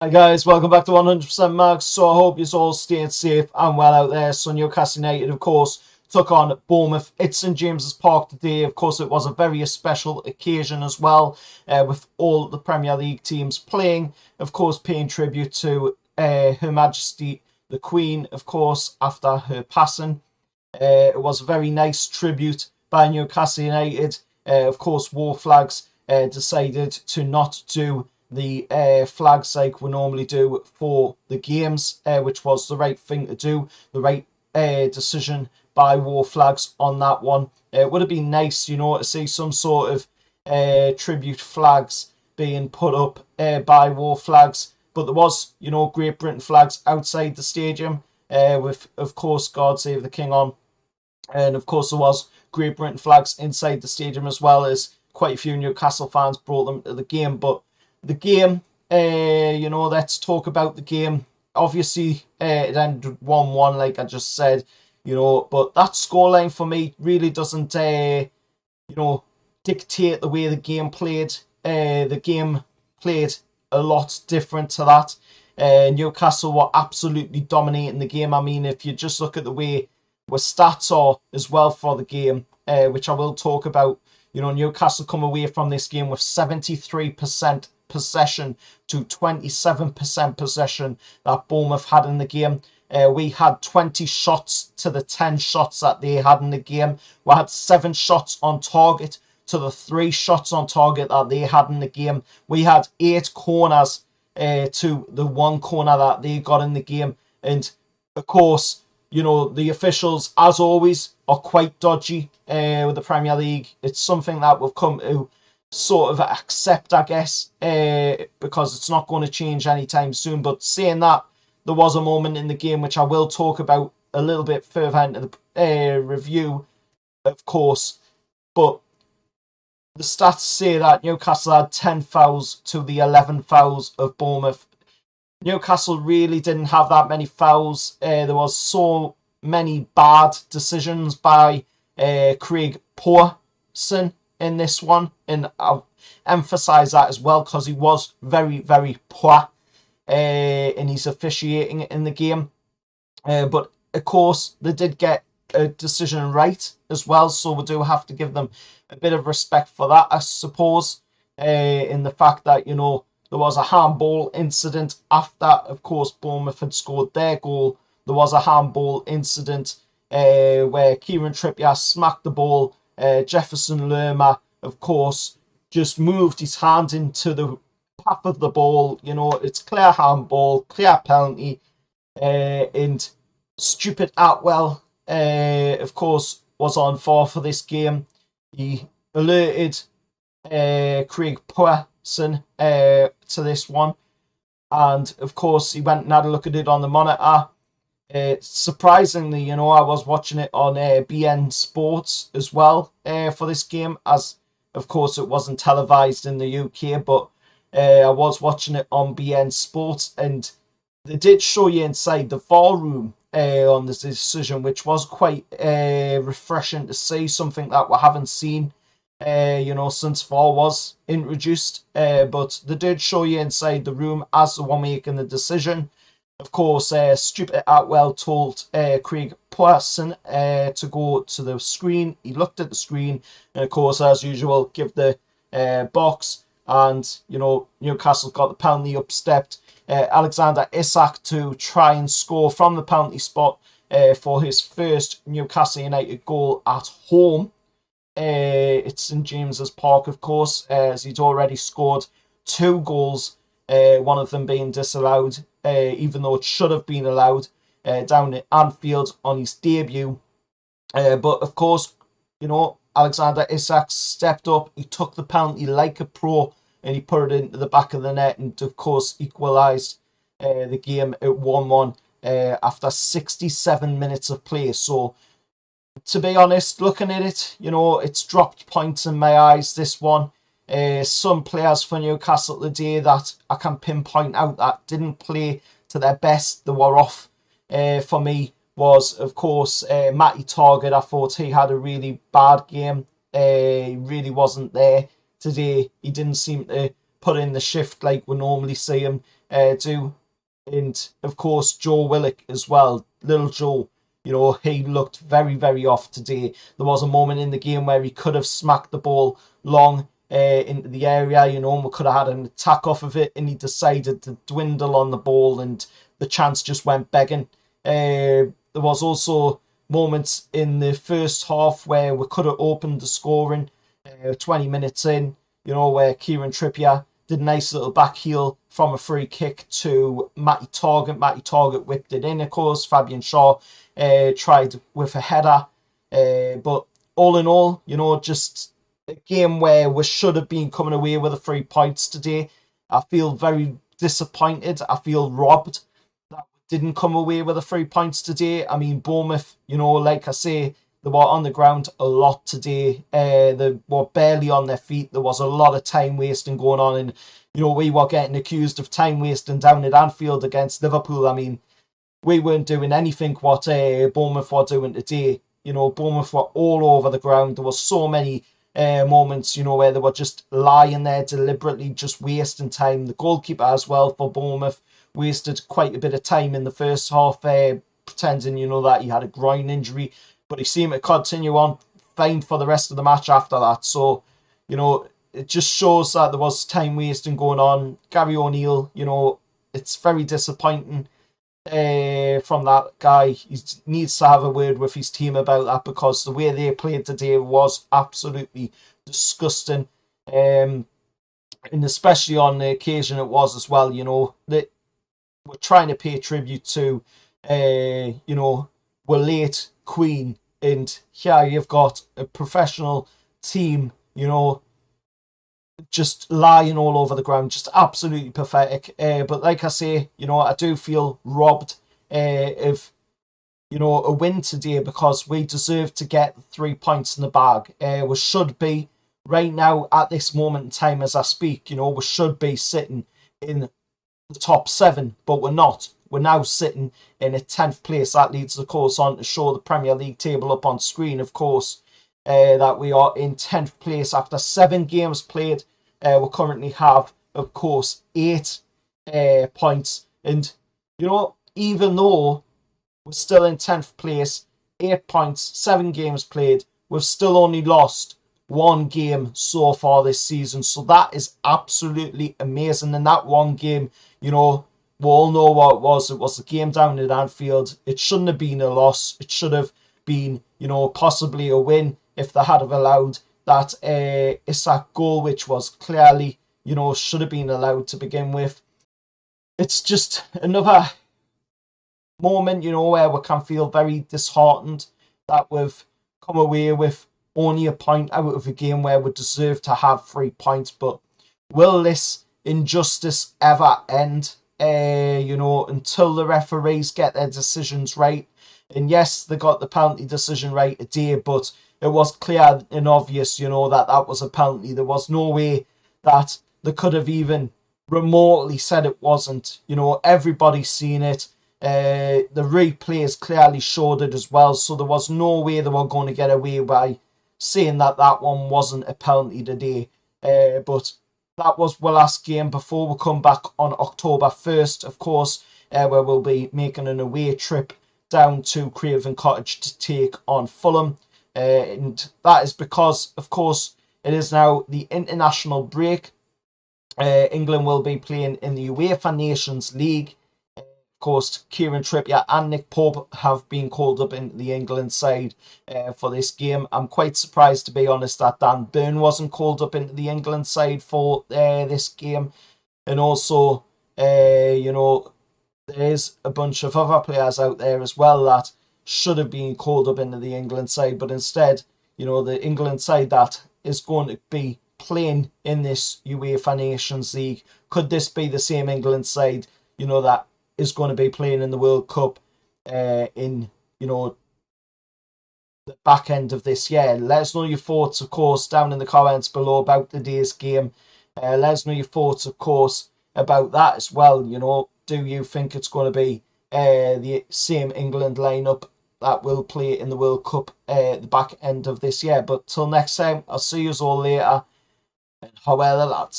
Hi guys, welcome back to 100% Max. So I hope you're all staying safe and well out there. So Newcastle United, of course, took on Bournemouth at St James's Park today. Of course, it was a very special occasion as well, with all the Premier League teams playing. Of course, paying tribute to Her Majesty the Queen, of course, after her passing. It was a very nice tribute by Newcastle United. Of course, War Flags decided to not do the flags like we normally do for the games, which was the right thing to do, the right decision by War Flags on that one. It would have been nice, to see some sort of tribute flags being put up by War Flags, but there was, Great Britain flags outside the stadium with, of course, God Save the King on, and of course there was Great Britain flags inside the stadium as well, as quite a few Newcastle fans brought them to the game. But the game, let's talk about the game. Obviously, it ended 1-1, like I just said, but that scoreline for me really doesn't, dictate the way the game played. The game played a lot different to that. Newcastle were absolutely dominating the game. I mean, if you just look at the way where stats are as well for the game, which I will talk about, Newcastle come away from this game with 73% possession to 27% possession that Bournemouth had in the game. We had 20 shots to the 10 shots that they had in the game. We had 7 shots on target to the 3 shots on target that they had in the game. We had 8 corners to the 1 corner that they got in the game. And of course, the officials, as always, are quite dodgy with the Premier League. It's something that we've come to sort of accept, I guess, because it's not going to change anytime soon. But saying that, there was a moment in the game which I will talk about a little bit further into the review, of course. But the stats say that Newcastle had 10 fouls to the 11 fouls of Bournemouth. Newcastle really didn't have that many fouls. There was so many bad decisions by Craig Pawson in this one, and I'll emphasise that as well because he was very, very poor in his officiating in the game. But of course, they did get a decision right as well, so we do have to give them a bit of respect for that, I suppose, in the fact that, there was a handball incident after, of course, Bournemouth had scored their goal. There was a handball incident where Kieran Trippier smacked the ball. Jefferson Lerma, of course, just moved his hand into the path of the ball. It's clear handball, clear penalty. And stupid Atwell, of course, was on for this game. He alerted Craig Pawson to this one, and of course he went and had a look at it on the monitor. Surprisingly, I was watching it on BN Sports as well for this game, as of course it wasn't televised in the UK, but I was watching it on BN Sports, and they did show you inside the VAR room on this decision, which was quite refreshing to see, something that we haven't seen since VAR was introduced. But they did show you inside the room as the one making the decision. Of course, stupid Atwell told Craig Pawson to go to the screen. He looked at the screen, and of course, as usual, give the box. And, Newcastle got the penalty upstepped. Alexander Isak to try and score from the penalty spot for his first Newcastle United goal at home. It's St James's Park, of course, as he'd already scored 2 goals, one of them being disallowed, even though it should have been allowed, down at Anfield on his debut. But of course, Alexander Isak stepped up, he took the penalty like a pro, and he put it into the back of the net, and of course equalised the game at 1-1 after 67 minutes of play. So, to be honest, looking at it, it's dropped points in my eyes, this one. Some players for Newcastle today that I can pinpoint out that didn't play to their best, they were off. For me was, of course, Matty Target. I thought he had a really bad game. He really wasn't there today. He didn't seem to put in the shift like we normally see him do. And of course, Joe Willock as well, little Joe. He looked very, very off today. There was a moment in the game where he could have smacked the ball long into the area, and we could have had an attack off of it, and he decided to dwindle on the ball, and the chance just went begging. There was also moments in the first half where we could have opened the scoring 20 minutes in, where Kieran Trippier did a nice little back heel from a free kick to Matty Target. Matty Target whipped it in, of course. Fabian Shaw tried with a header. But all in all, just a game where we should have been coming away with the 3 points today. I feel very disappointed. I feel robbed that we didn't come away with the 3 points today. I mean, Bournemouth, like I say, they were on the ground a lot today. They were barely on their feet. There was a lot of time wasting going on. And, we were getting accused of time wasting down at Anfield against Liverpool. I mean, we weren't doing anything what Bournemouth were doing today. Bournemouth were all over the ground. There were so many moments, where they were just lying there deliberately, just wasting time. The goalkeeper as well for Bournemouth wasted quite a bit of time in the first half, pretending, that he had a groin injury. But he seemed to continue on fine for the rest of the match after that. So, it just shows that there was time wasting going on. Gary O'Neill, it's very disappointing from that guy. He needs to have a word with his team about that, because the way they played today was absolutely disgusting. And especially on the occasion it was as well, that we're trying to pay tribute to, we're late Queen, and here you've got a professional team, just lying all over the ground, just absolutely pathetic. But like I say, I do feel robbed of, a win today, because we deserve to get 3 points in the bag. We should be, right now, at this moment in time as I speak, we should be sitting in the top 7, but we're not. We're now sitting in a 10th place. That leads, of course, on to show the Premier League table up on screen, of course, that we are in 10th place after 7 games played. We currently have, of course, 8 points. And, even though we're still in 10th place, 8 points, 7 games played, we've still only lost 1 game so far this season. So that is absolutely amazing. And that 1 game, we all know what it was. It was the game down at Anfield. It shouldn't have been a loss. It should have been, possibly a win if they had have allowed that Isak goal, which was clearly, should have been allowed to begin with. It's just another moment, where we can feel very disheartened that we've come away with only a point out of a game where we deserve to have 3 points. But will this injustice ever end? Until the referees get their decisions right. And yes, they got the penalty decision right today, but it was clear and obvious, that was a penalty. There was no way that they could have even remotely said it wasn't. Everybody's seen it. The replays clearly showed it as well, so there was no way they were going to get away by saying that one wasn't a penalty today. But that was the last game before we come back on October 1st, of course, where we'll be making an away trip down to Craven Cottage to take on Fulham. And that is because, of course, it is now the international break. England will be playing in the UEFA Nations League. Of course, Kieran Trippier and Nick Pope have been called up into the England side for this game. I'm quite surprised, to be honest, that Dan Burn wasn't called up into the England side for this game. And also, there's a bunch of other players out there as well that should have been called up into the England side. But instead, the England side that is going to be playing in this UEFA Nations League, could this be the same England side, that is going to be playing in the World Cup in, the back end of this year? Let us know your thoughts, of course, down in the comments below about today's game. Let us know your thoughts, of course, about that as well. Do you think it's going to be the same England lineup that will play in the World Cup at the back end of this year? But till next time, I'll see you all later. And however, lads.